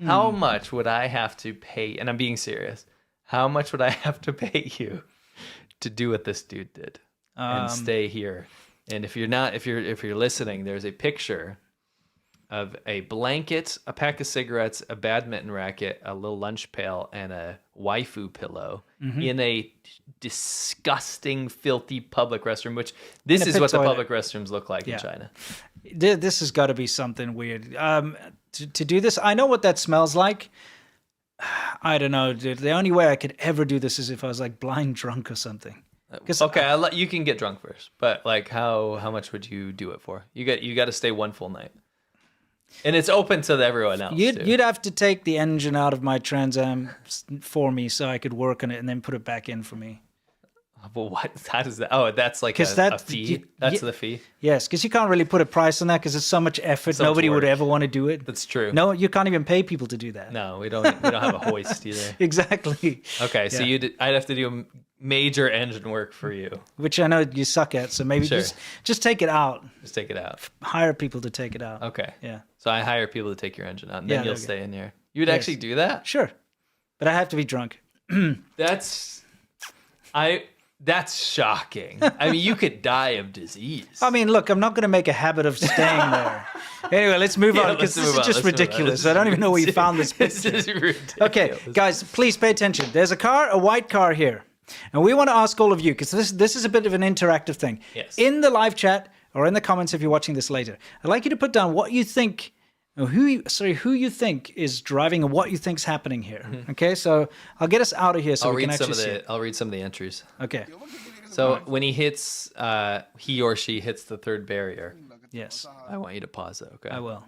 How much would I have to pay? And I'm being serious. How much would I have to pay you to do what this dude did and stay here? And if you're listening, there's a picture of a blanket, a pack of cigarettes, a badminton racket, a little lunch pail, and a waifu pillow in a disgusting, filthy public restroom, which this is what the public restrooms look like in China. This has got to be something weird. To do this, I know what that smells like. I don't know, dude. The only way I could ever do this is if I was like blind drunk or something. Okay, you can get drunk first, but like how much would you do it for? You got to stay one full night. And it's open to everyone else. You'd have to take the engine out of my Trans Am for me so I could work on it and then put it back in for me. Well, what? How does that? Oh, that's like a fee? That's the fee? Yes, because you can't really put a price on that because it's so much effort. Nobody would ever want to do it. That's true. No, you can't even pay people to do that. No, we don't have a hoist either. Exactly. Okay, so I'd have to do major engine work for you. Which I know you suck at, so maybe just take it out. Just take it out. Hire people to take it out. Okay. Yeah. So I hire people to take your engine out, and then you'll stay in here. You would actually do that? Sure. But I have to be drunk. That's shocking. I mean, you could die of disease. I mean, look, I'm not going to make a habit of staying there. Anyway, let's move on because this is just ridiculous. I don't even know where you found this picture. This is ridiculous. Okay, guys, please pay attention. There's a white car here. And we want to ask all of you, because this is a bit of an interactive thing. Yes. In the live chat or in the comments if you're watching this later, I'd like you to put down what you think, or who you think is driving and what you think's happening here. Okay, so I'll get us out of here so we can actually see it. I'll read some of the entries. Okay. So when he or she hits the third barrier. Yes. I want you to pause it, okay? I will.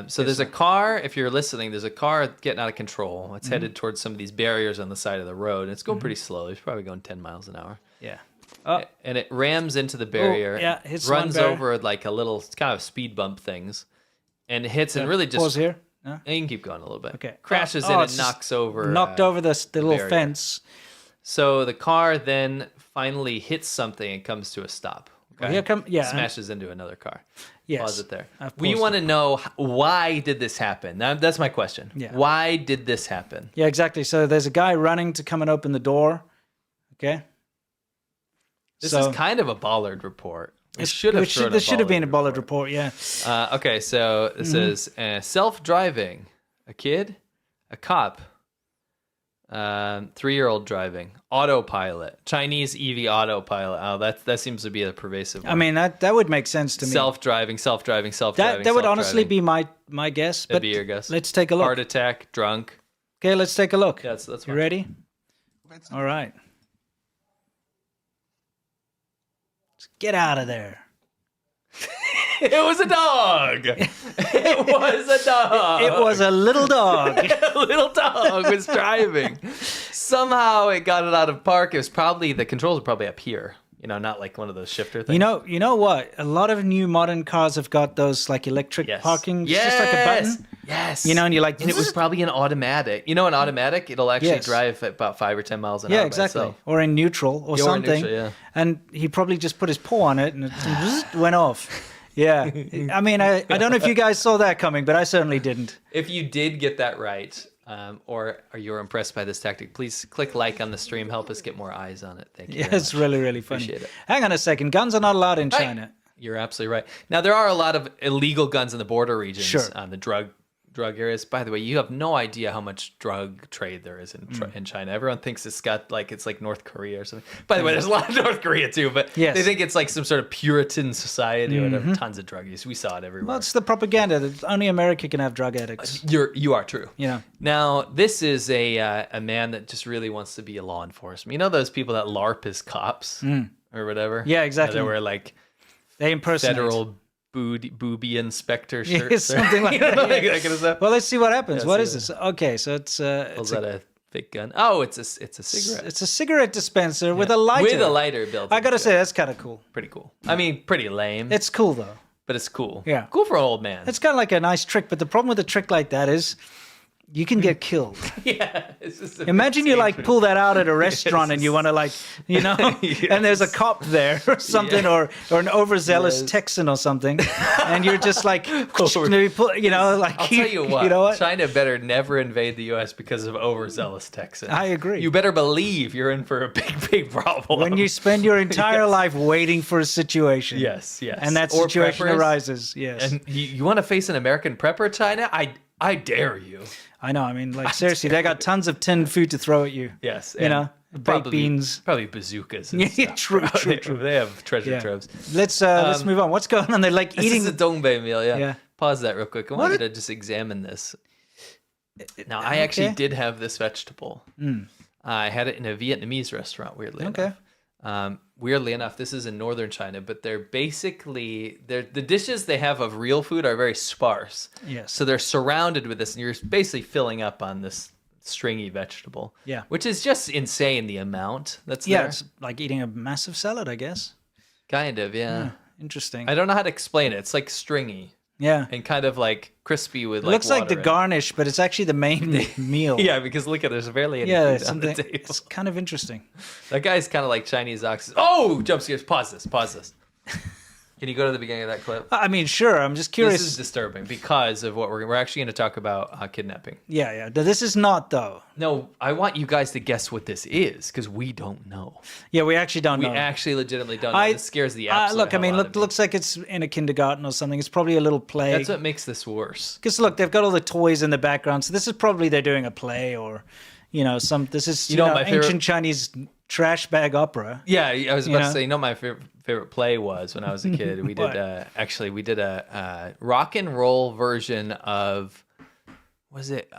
So there's a car, if you're listening, there's a car getting out of control. It's headed towards some of these barriers on the side of the road. And it's going pretty slowly. It's probably going 10 miles an hour. Yeah. And it rams into the barrier, hits runs one barrier. over like a little kind of speed bump things, and hits and really just... Pause here. No? And you can keep going a little bit. Okay. Crashes in and knocks over... Knocked over the little barrier. fence. So the car then finally hits something and comes to a stop. Okay? Smashes into another car. Yes. Pause it there. We want to know, why did this happen? That's my question. Yeah. Why did this happen? Yeah, exactly. So there's a guy running to come and open the door. Okay. This is kind of a Bollard report. There should have been a Bollard report, yeah. Okay, so this is self-driving, a kid, a cop, 3-year-old driving, autopilot, Chinese EV autopilot. Oh, that seems to be a pervasive one. I mean, that would make sense to me. Self-driving. That would honestly be my guess. That'd be your guess. Let's take a look. Heart attack, drunk. Okay, let's take a look. Yeah, that's you ready? All right. Let's get out of there. It was a dog. It was a dog. It was a little dog. A little dog was driving. Somehow it got it out of park. It was probably, the controls were probably up here. You know, not like one of those shifter things. You know what? A lot of new modern cars have got those like electric parking. Yes. Just like a button. Yes. You know, and you're like... And it was probably an automatic. You know, an automatic, it'll actually drive at about 5 or 10 miles an hour by itself. Or in neutral or something. Or neutral, yeah. And he probably just put his paw on it and it went off. Yeah. I mean, I don't know if you guys saw that coming, but I certainly didn't. If you did get that right, or you're impressed by this tactic, please click like on the stream. Help us get more eyes on it. Thank you. Yeah, it's really, really funny. Appreciate it. Hang on a second. Guns are not allowed in China. You're absolutely right. Now, there are a lot of illegal guns in the border regions, the drug areas. By the way, you have no idea how much drug trade there is in China. Everyone thinks it's like North Korea or something. By the way, there's a lot of North Korea too, but they think it's like some sort of Puritan society or whatever. Tons of drug use. We saw it everywhere. Well, it's the propaganda that only America can have drug addicts. You are true. You know. Now, this is a man that just really wants to be a law enforcement. You know those people that LARP as cops or whatever? Yeah, exactly. They wear like they impersonate federal booby inspector shirts. Something like that. That kind of stuff. Well, let's see what happens. What is this? Okay, so it's is that a fake gun? Oh, it's a cigarette. It's a cigarette dispenser with a lighter. With a lighter built. I gotta say, that's kind of cool. Pretty cool. I mean, pretty lame. It's cool though. But it's cool. Yeah. Cool for an old man. It's kind of like a nice trick, but the problem with a trick like that is you can get killed. Yeah. Imagine you like pull that out at a restaurant and you want to like, and there's a cop there or something, or an overzealous Texan or something, and you're just like, maybe pull, like. I'll tell you what. You know what? China better never invade the U.S. because of overzealous Texans. I agree. You better believe you're in for a big problem. When you spend your entire life waiting for a situation. Yes. And that situation arises. Yes. And you want to face an American prepper, China? I dare you. I know. I mean, like, seriously, they got tons of tinned food to throw at you. Yes. Baked beans. Probably bazookas. And stuff. True. They have treasure troves. Let's move on. What's going on? They're like eating. This is a dongbei meal, yeah. Pause that real quick. I want you to just examine this. Now, I actually did have this vegetable. I had it in a Vietnamese restaurant, weirdly enough. Weirdly enough, this is in northern China, but they're basically the dishes they have of real food are very sparse. Yes. So they're surrounded with this, and you're basically filling up on this stringy vegetable. Yeah. Which is just insane, the amount that's there. Yeah, it's like eating a massive salad, I guess. Kind of, yeah. Interesting. I don't know how to explain it. It's like stringy. Yeah. And kind of like crispy with it looks like the garnish, but it's actually the main meal. Yeah, because look at there's barely any food on the table. It's kind of interesting. That guy's kind of like Chinese oxys. Oh, jump scares. Pause this. Can you go to the beginning of that clip? I mean, sure. I'm just curious. This is disturbing because of what we're actually going to talk about kidnapping. Yeah. This is not, though. No, I want you guys to guess what this is because we don't know. Yeah, we actually don't know. We actually legitimately don't know. This scares the absolute hell out of me. Looks like it's in a kindergarten or something. It's probably a little play. That's what makes this worse. Because look, they've got all the toys in the background. So this is probably they're doing a play or, this is ancient Chinese trash bag opera. Yeah, I was about to say, my favorite play was when I was a kid. We did a rock and roll version of, was it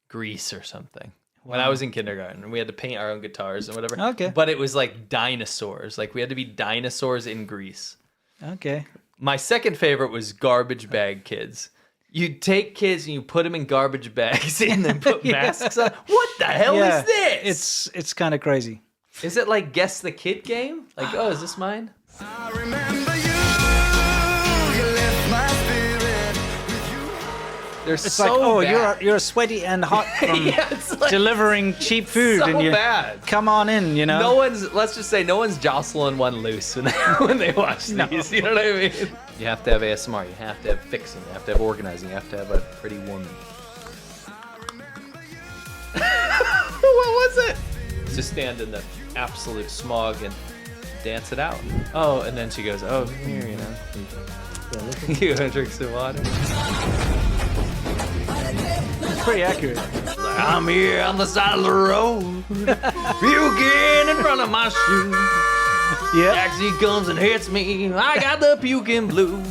Grease or something? Wow. When I was in kindergarten, we had to paint our own guitars and whatever. Okay. But it was like dinosaurs. Like we had to be dinosaurs in Grease. Okay. My second favorite was Garbage Bag Kids. You take kids and you put them in garbage bags and then put masks on. What the hell is this? It's kind of crazy. Is it like Guess the Kid game? Like, is this mine? I remember you left my spirit with you. It's so bad. you're sweaty and hot from delivering cheap food, so and you bad. Come on in, Let's just say no one's jostling one loose when they watch these. You know what I mean? You have to have ASMR. You have to have fixing. You have to have organizing. You have to have a pretty woman. What was it? Just stand in the absolute smog and dance it out. Oh, and then she goes, "Oh, come here, you want to drink some water?" It's pretty accurate. I'm here on the side of the road, puking in front of my shoe. Yeah. Taxi comes and hits me. I got the puking blues.